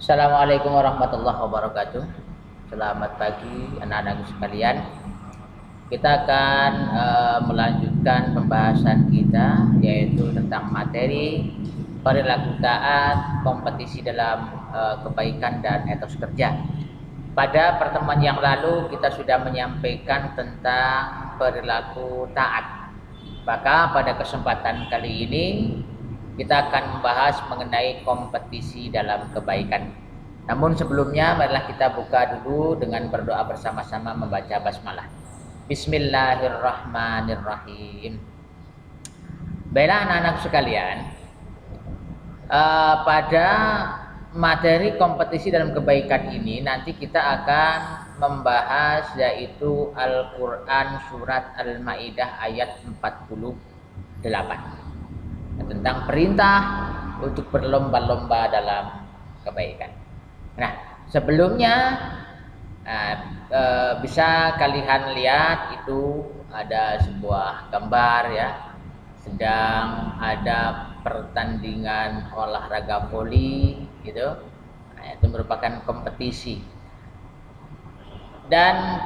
Assalamualaikum warahmatullahi wabarakatuh. Selamat pagi anak-anakku sekalian. Kita akan melanjutkan pembahasan kita, yaitu tentang materi perilaku taat, kompetisi dalam kebaikan dan etos kerja. Pada pertemuan yang lalu kita sudah menyampaikan tentang perilaku taat. Maka pada kesempatan kali ini kita akan membahas mengenai kompetisi dalam kebaikan. Namun sebelumnya marilah kita buka dulu dengan berdoa bersama-sama membaca basmalah. Bismillahirrahmanirrahim. Baiklah anak-anak sekalian, pada materi kompetisi dalam kebaikan ini nanti kita akan membahas yaitu Al-Quran surat Al-Ma'idah ayat 48 tentang perintah untuk berlomba-lomba dalam kebaikan. Nah, sebelumnya bisa kalian lihat itu ada sebuah gambar ya, sedang ada pertandingan olahraga voli gitu. Nah, itu merupakan kompetisi. Dan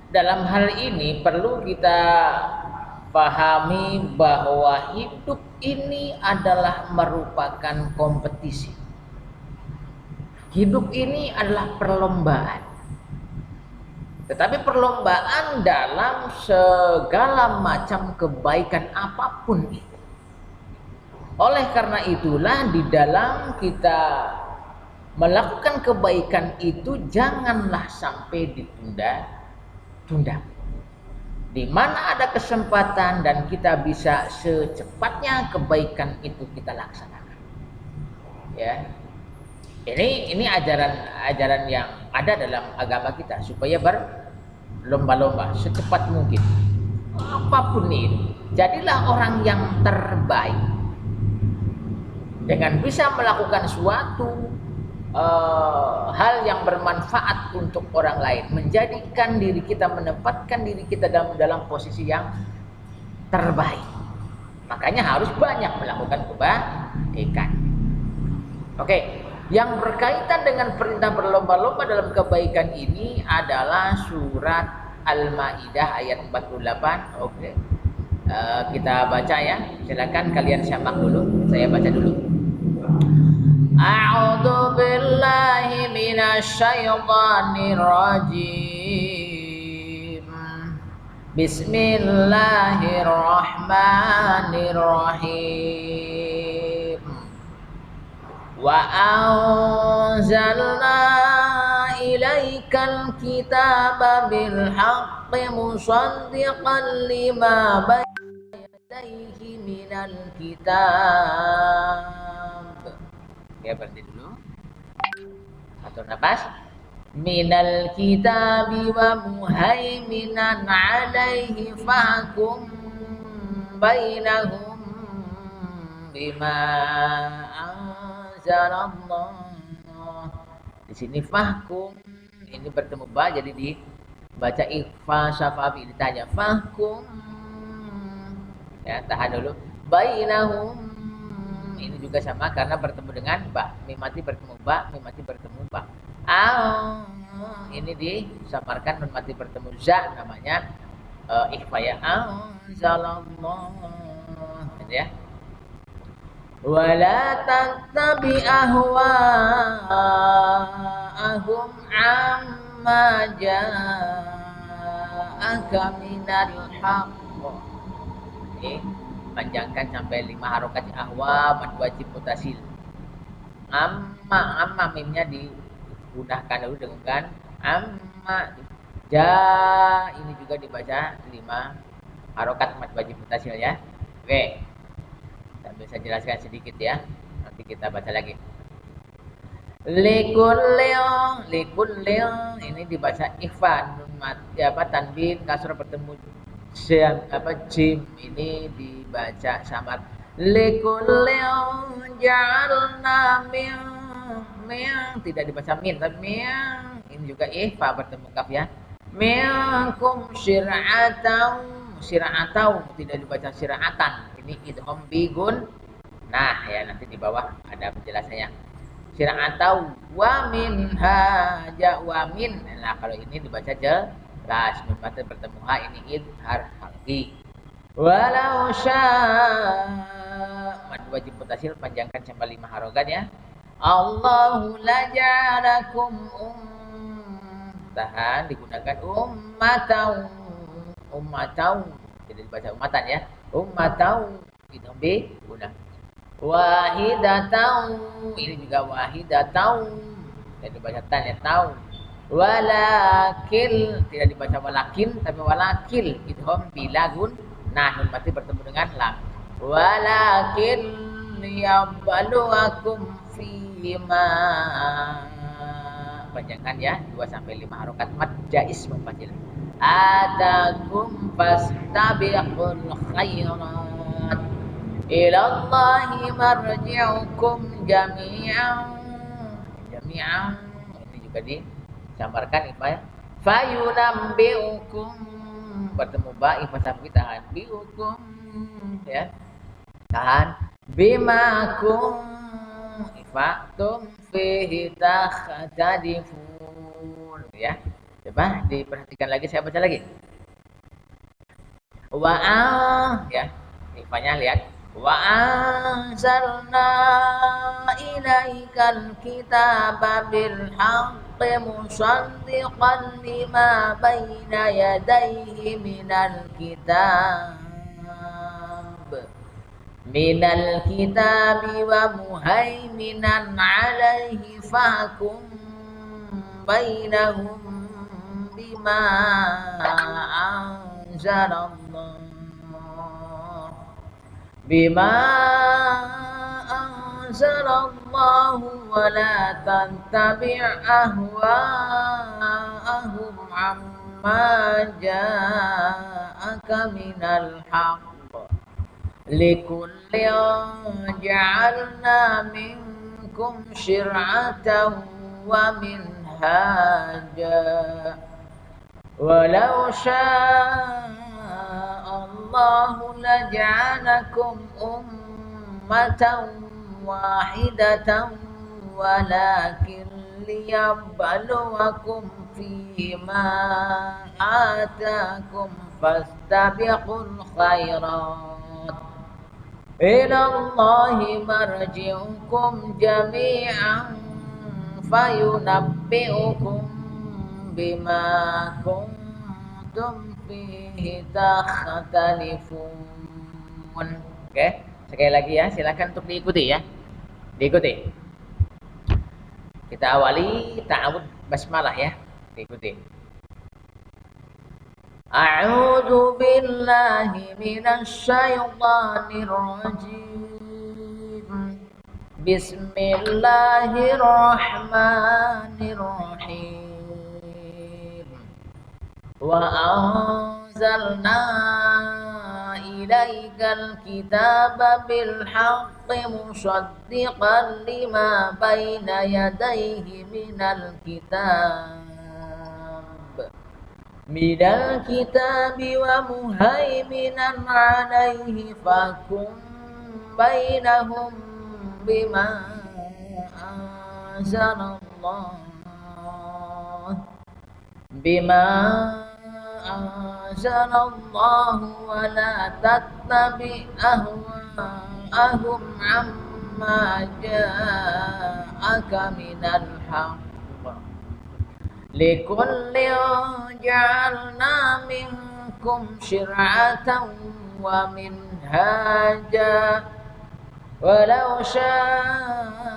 dalam hal ini perlu kita pahami bahwa hidup ini adalah merupakan kompetisi. Hidup ini adalah perlombaan. Tetapi perlombaan dalam segala macam kebaikan apapun itu. Oleh karena itulah di dalam kita melakukan kebaikan itu janganlah sampai ditunda-tunda. Di mana ada kesempatan dan kita bisa secepatnya kebaikan itu kita laksanakan. Ya. Ini ajaran yang ada dalam agama kita supaya berlomba-lomba secepat mungkin. Apapun itu, jadilah orang yang terbaik. Dengan bisa melakukan suatu hal yang bermanfaat untuk orang lain, menjadikan diri kita, menempatkan diri kita dalam posisi yang terbaik. Makanya harus banyak melakukan kebaikan. Oke, yang berkaitan dengan perintah berlomba-lomba dalam kebaikan ini adalah surat Al-Ma'idah ayat 48. Oke, kita baca ya. Silakan kalian simak dulu, saya baca dulu. A'udzu billahi minasy syaithanir rajim. Bismillahirrahmanirrahim. Wa anzalna ilaikal kitaba bil haqqi musaddiqan lima bayna yadayhi minal kitab. Ya, berhenti dulu. Atur nafas. Minal kitabi wa muhaiminan alaihi fahkum bainahum bima anzalallah. Di sini fahkum ini bertemu ba, jadi dibaca ikhfa syafabi, ditanya fahkum. Ya, tahan dulu. Bainahum ini juga sama karena bertemu dengan ba, mim mati bertemu ba, mim mati bertemu ba. Ini disamarkan nun mati bertemu za, namanya ikhfa ya. Anzalallah, gitu ya. Wala tattabi ahwa'ahum amma ja'aka minal haqq. Panjangkan sampai 5 harokat ahwa mad wajib mutasil. Amma mimnya digunakan dulu dengan amma. Ja ini juga dibaca 5 harokat mad wajib mutasil ya. Oke, kita bisa jelaskan sedikit ya, nanti kita baca lagi. Likullil ini dibaca ikhfa, nun mati tanwin kasrah bertemu jim ini dibaca samar. Likullil ja'alna min tidak dibaca min tapi min, ini juga ikhfa bertemu kaf ya. Minkum syir'atau tidak dibaca syir'atan, ini idgham bigun. Nah ya, nanti di bawah ada penjelasannya. atau wa minha wa min. Nah, kalau ini dibaca jelas nun mati bertemu ha ini idhar halqi. Walau mad wajib mutasil panjangkan sampai 5 harokat ya. Allahu laja'alakum tahan digunakan ummatau tidak dibaca ummatan ya. Ummatau itu guna wahidatau ini juga wahidatau tidak dibaca tan ya tau. Walakil tidak dibaca walakin tapi walakil idgham bilagun nah nun mati bertemu dengan lam. Walakin liyabluwakum fima panjangkan ya 2 sampai 5 harokat mad jaiz munfasil. Atakum fastabiqul khairat ilallahi marji'ukum jami'an. Ini juga disamarkan ya. Fayunabbi'ukum bertemu ba ifasaf kita tahan biukum ya. Tahan bima ifatum fihi takhtadifun ya. Coba diperhatikan lagi, saya baca lagi. Ya. Ifanya lihat. Wa anzalna ilaikal kitaba bil haqqi musaddiqan lima baina yadayhi minal kitabi wa muhaiminan alaihi fahkum bainahum bima anzalallah wa la tattabi' ahwa'ahum amma ja'aka minal haqq likullin ja'alna minkum syir'atan wa minhaja walau Allahu laja'alakum ummatan wahidatan walakin liyabluwakum fima atakum fastabiqul khairat ilallahi marji'ukum jami'an fayunabbi'ukum bima kuntum fihi takhtalifun. Oke, sekali lagi ya, silakan untuk diikuti ya. Diikuti. Kita awali ta'awud basmalah ya. Diikuti. A'udzu billahi minasy syaithanir rajim. Bismillahirrahmanirrahim. Wa anzalna ilaikal kitaba bil haqqi musaddiqan lima baina yadayhi minal kitabi wa muhaiminan alaihi fahkum bainahum bima anzalallah wa la tattabi' ahwa'ahum amma ja'aka minal haqq likullin ja'alna minkum syir'atan wa minhaja walau sya'allahu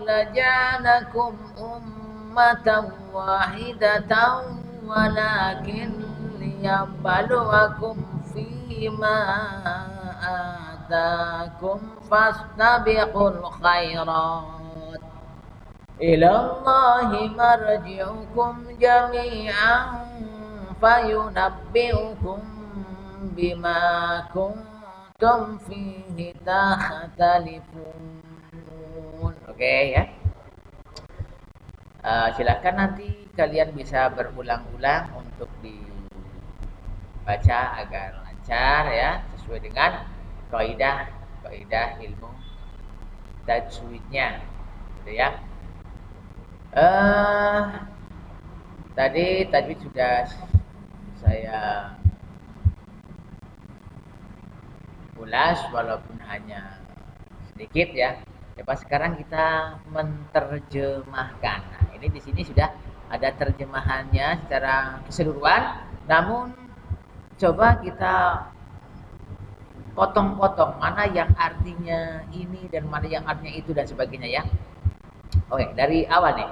laja'alakum ummatan wahidatan walakin liyabluwakum fima atakum fastabiqul khairat ilallahi marji'ukum jami'an fayunabbi'ukum bima kuntum fihi takhtalifun. Oke ya. Silakan nanti kalian bisa berulang-ulang untuk dibaca agar lancar ya, sesuai dengan kaidah ilmu tajwidnya, gitu ya. Tadi tajwid sudah saya ulas walaupun hanya sedikit ya. Coba sekarang kita menerjemahkan. Nah, ini di sini sudah ada terjemahannya secara keseluruhan. Namun coba kita potong-potong mana yang artinya ini dan mana yang artinya itu dan sebagainya ya. Oke, dari awal nih.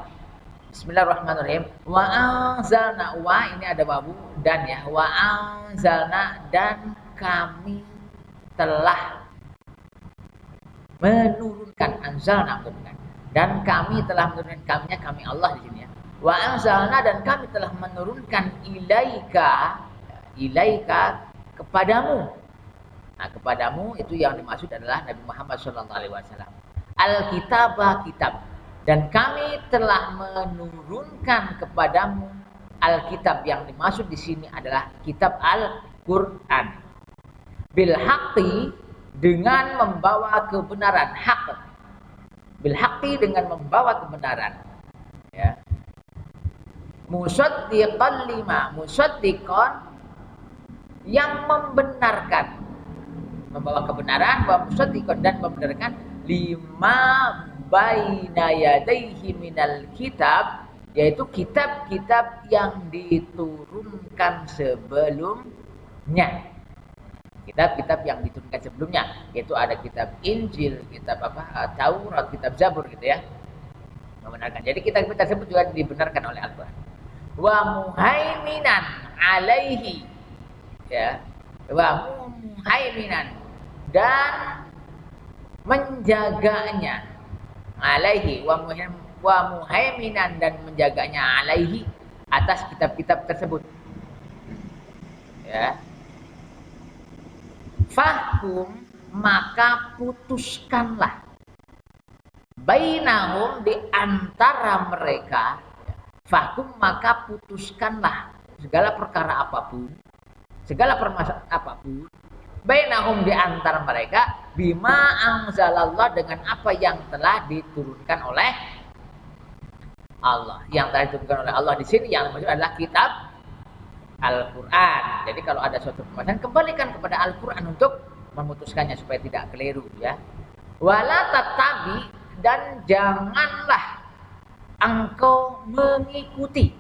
Bismillahirrahmanirrahim. Wa anzalna, wa ini ada wawu dan ya. Wa anzalna, dan kami telah menurunkan, anzalna menurunkan, dan kami telah menurunkan, kami Allah di sini ya. Wa anzalna, dan kami telah menurunkan ilaika kepadamu. Nah, kepadamu itu yang dimaksud adalah Nabi Muhammad SAW. Al-kitabah, kitab, dan kami telah menurunkan kepadamu Alkitab. Yang dimaksud di sini adalah kitab Al-Qur'an. Bil haqqi, dengan membawa kebenaran. Haq, bil haqqi, dengan membawa kebenaran ya. Musaddiqan lima, musaddiqan, yang membenarkan, membawa kebenaran, wa musaddiqan, dan membenarkan lima baina yadayhi minal kitab, yaitu kitab-kitab yang diturunkan sebelumnya. Kitab-kitab yang diturunkan sebelumnya, yaitu ada kitab Injil, kitab Taurat, kitab Zabur gitu ya. Membenarkan. Jadi kitab-kitab tersebut juga dibenarkan oleh Al-Qur'an. Wa muhaiminan alaihi, ya. Wa muhaiminan, dan menjaganya, alaihi, wa muhaiminan, dan menjaganya, alaihi, atas kitab-kitab tersebut ya. Fahkum, maka putuskanlah, bainahum, di antara mereka. Fahkum, maka putuskanlah segala perkara apapun, segala permasalahan apapun, bainahum, di antara mereka, bima anzalallah, dengan apa yang telah diturunkan oleh Allah. Yang telah diturunkan oleh Allah di sini yang maksud adalah kitab Al-Qur'an. Jadi kalau ada suatu permasalahan, kembalikan kepada Al-Qur'an untuk memutuskannya supaya tidak keliru ya. Wala tatabi, dan janganlah engkau mengikuti.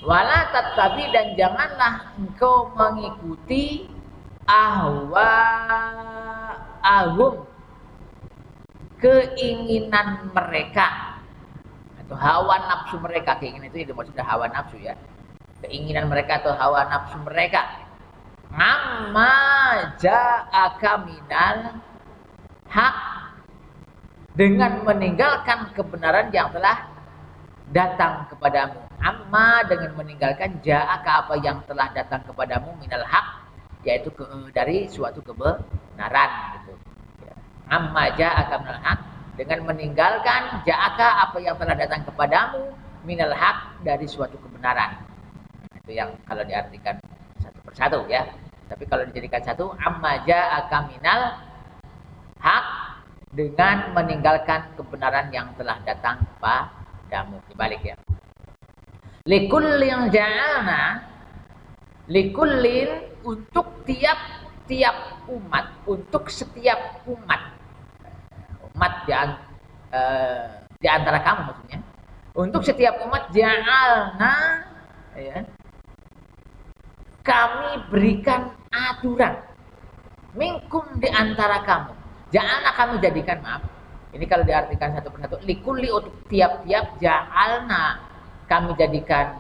Wala tatabi, dan janganlah engkau mengikuti ahwa'ahum, keinginan mereka atau hawa nafsu mereka. Keinginan itu maksudnya hawa nafsu ya. Keinginan mereka atau hawa nafsu mereka. Amma ja'aka minal haq, dengan meninggalkan kebenaran yang telah datang kepadamu. Amma, dengan meninggalkan ja'aka, apa yang telah datang kepadamu, minal haq, yaitu dari suatu kebenaran gitu. Ya. Amma ja'aka minal haq, dengan meninggalkan ja'aka, apa yang telah datang kepadamu, minal haq, dari suatu kebenaran. Itu yang kalau diartikan satu persatu ya. Tapi kalau dijadikan satu, amma ja'aka minal haq, dengan meninggalkan kebenaran yang telah datang kepadamu. Dibalik ya. Likullin ja'alna, likullin, untuk tiap-tiap umat, untuk setiap umat di antara kamu maksudnya. Untuk setiap umat ja'alna ya, kami berikan aturan, minkum, di antara kamu. Ja'alna, kami jadikan, maaf. Ini kalau diartikan satu persatu, likulli, untuk tiap-tiap, ja'alna, kami jadikan,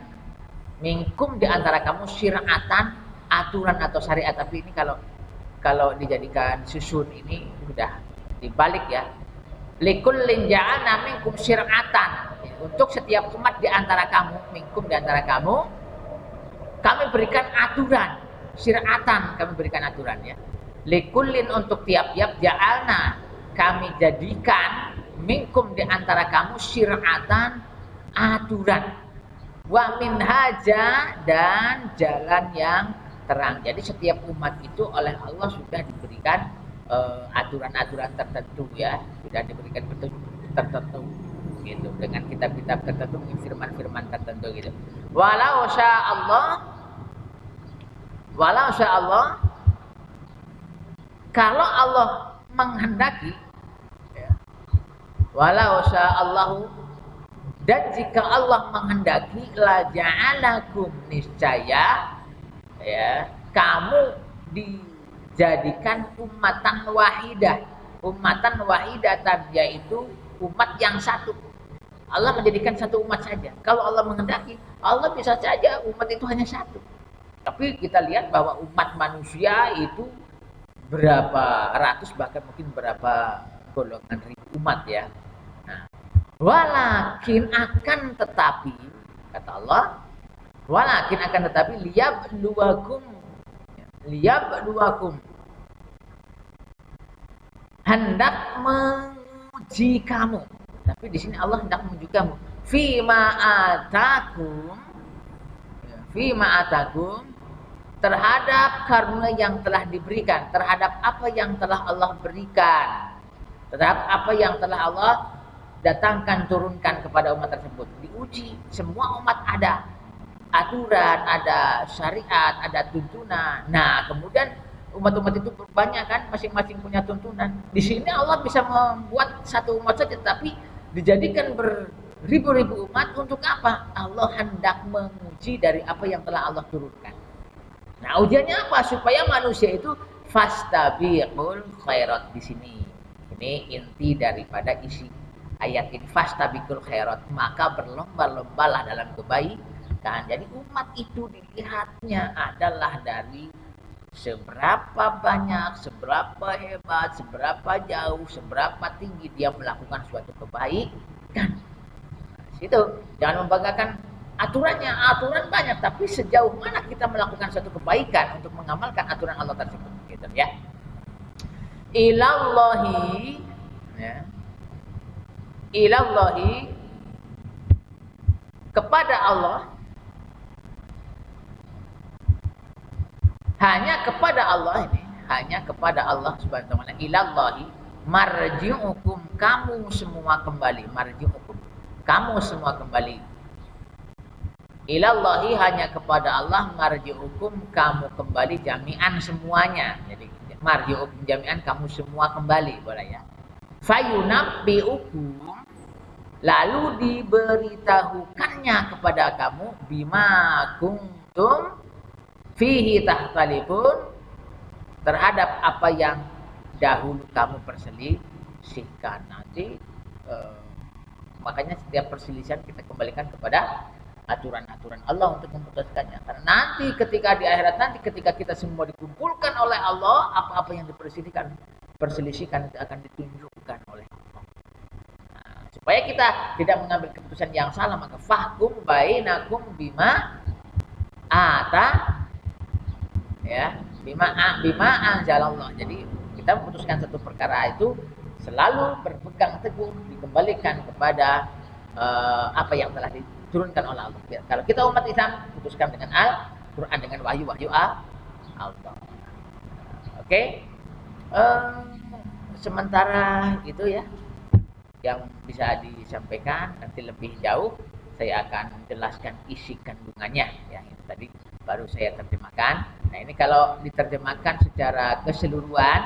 minkum, di antara kamu, syir'atan, aturan atau syariat. Tapi ini kalau dijadikan susun ini sudah dibalik ya. Likullin ja'alna minkum syir'atan, untuk setiap umat di antara kamu, minkum, di antara kamu, kami berikan aturan, syir'atan, kami berikan aturan ya. Likullin, untuk tiap-tiap, ja'alna, kami jadikan, minkum, di antara kamu, syir'atan, aturan, wa minhaja, dan jalan yang terang. Jadi setiap umat itu oleh Allah sudah diberikan aturan-aturan tertentu ya, tidak diberikan petunjuk tertentu gitu dengan kitab-kitab tertentu, firman-firman tertentu gitu. Walau sya Allah, kalau Allah menghendaki ya, walau sya Allah, dan jika Allah menghendaki, la ja'alakum, niscaya ya kamu dijadikan ummatan wahidatan, yaitu umat yang satu. Allah menjadikan satu umat saja. Kalau Allah menghendaki, Allah bisa saja umat itu hanya satu. Tapi kita lihat bahwa umat manusia itu berapa ratus, bahkan mungkin berapa golongan ribu umat ya. Nah, walakin akan tetapi, kata Allah, walakin akan tetapi liyabluwakum, hendak menguji kamu. Tapi di sini Allah hendak menguji kamu. Fima atakum, terhadap karunia yang telah diberikan, terhadap apa yang telah Allah berikan, terhadap apa yang telah Allah datangkan, turunkan kepada umat tersebut. Diuji. Semua umat ada aturan, ada syariat, ada tuntunan. Nah, kemudian umat-umat itu banyak kan, masing-masing punya tuntunan. Di sini Allah bisa membuat satu umat saja, tapi dijadikan beribu-ribu umat untuk apa? Allah hendak menguji dari apa yang telah Allah turunkan. Nah, ujiannya apa? Supaya manusia itu fastabiqul khairat di sini. Ini inti daripada isi ayat ini, fastabiqul khairat, maka berlomba-lombalah dalam kebaikan. Jadi umat itu dilihatnya adalah dari seberapa banyak, seberapa hebat, seberapa jauh, seberapa tinggi dia melakukan suatu kebaikan. Nah, situ jangan membanggakan aturannya, aturan banyak, tapi sejauh mana kita melakukan suatu kebaikan untuk mengamalkan aturan Allah tersebut, gitu ya. Ilallahi, ya. Ilallahi, kepada Allah, hanya kepada Allah ini, hanya kepada Allah subhanahu wa ta'ala. Ilallahi marji'ukum, kamu semua kembali. Marji'ukum, kamu semua kembali. Ilallahi, hanya kepada Allah. Marji'ukum, kamu kembali jami'an semuanya. Jadi marji'ukum jami'an, kamu semua kembali, boleh ya. Fayunabbi'ukum, lalu diberitahukannya kepada kamu, bima kuntum fihi tahtalifun, terhadap apa yang dahulu kamu perselisihkan. Nanti makanya setiap perselisihan kita kembalikan kepada aturan-aturan Allah untuk memutuskannya. Karena nanti ketika di akhirat nanti, ketika kita semua dikumpulkan oleh Allah, apa-apa yang diperselisihkan akan ditunjukkan oleh Allah. Nah, supaya kita tidak mengambil keputusan yang salah, maka fahkum bainakum bima ya, bima anzalallah. Jadi kita memutuskan satu perkara itu selalu berpegang teguh, dikembalikan kepada apa yang telah diturunkan oleh Allah. Ya, kalau kita umat Islam, putuskan dengan Al-Quran, dengan wahyu Allah. Oke. Sementara itu ya yang bisa disampaikan. Nanti lebih jauh saya akan jelaskan isi kandungannya ya. Itu tadi baru saya terjemahkan. Nah, ini kalau diterjemahkan secara keseluruhan,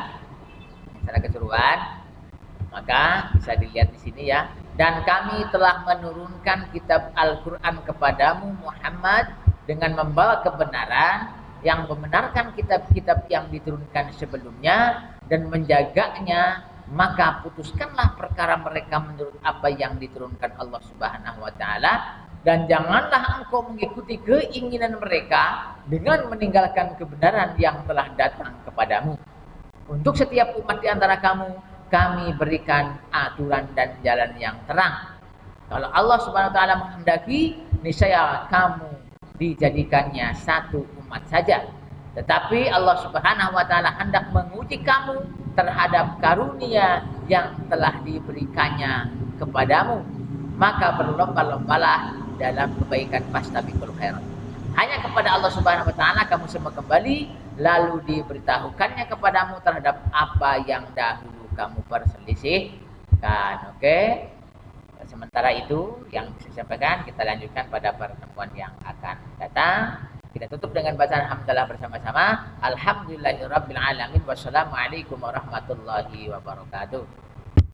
maka bisa dilihat di sini ya. Dan kami telah menurunkan kitab Al-Quran kepadamu Muhammad dengan membawa kebenaran yang membenarkan kitab-kitab yang diturunkan sebelumnya dan menjaganya. Maka putuskanlah perkara mereka menurut apa yang diturunkan Allah Subhanahu wa ta'ala, dan janganlah engkau mengikuti keinginan mereka dengan meninggalkan kebenaran yang telah datang kepadamu. Untuk setiap umat di antara kamu, kami berikan aturan dan jalan yang terang. Kalau Allah Subhanahu wa ta'ala menghendaki, niscaya kamu dijadikannya satu umat saja. Tetapi Allah Subhanahu wa ta'ala hendak menguji kamu terhadap karunia yang telah diberikannya kepadamu. Maka berlomba-lombalah dalam kebaikan, fastabiqul khairat. Hanya kepada Allah Subhanahu wa ta'ala kamu semua kembali, lalu diberitahukannya kepadamu terhadap apa yang dahulu kamu perselisihkan. Oke. Sementara itu yang bisa saya sampaikan, kita lanjutkan pada pertemuan yang akan datang. Kita tutup dengan bacaan hamdalah bersama-sama. Alhamdulillahirabbil alamin. Wassalamualaikum warahmatullahi wabarakatuh.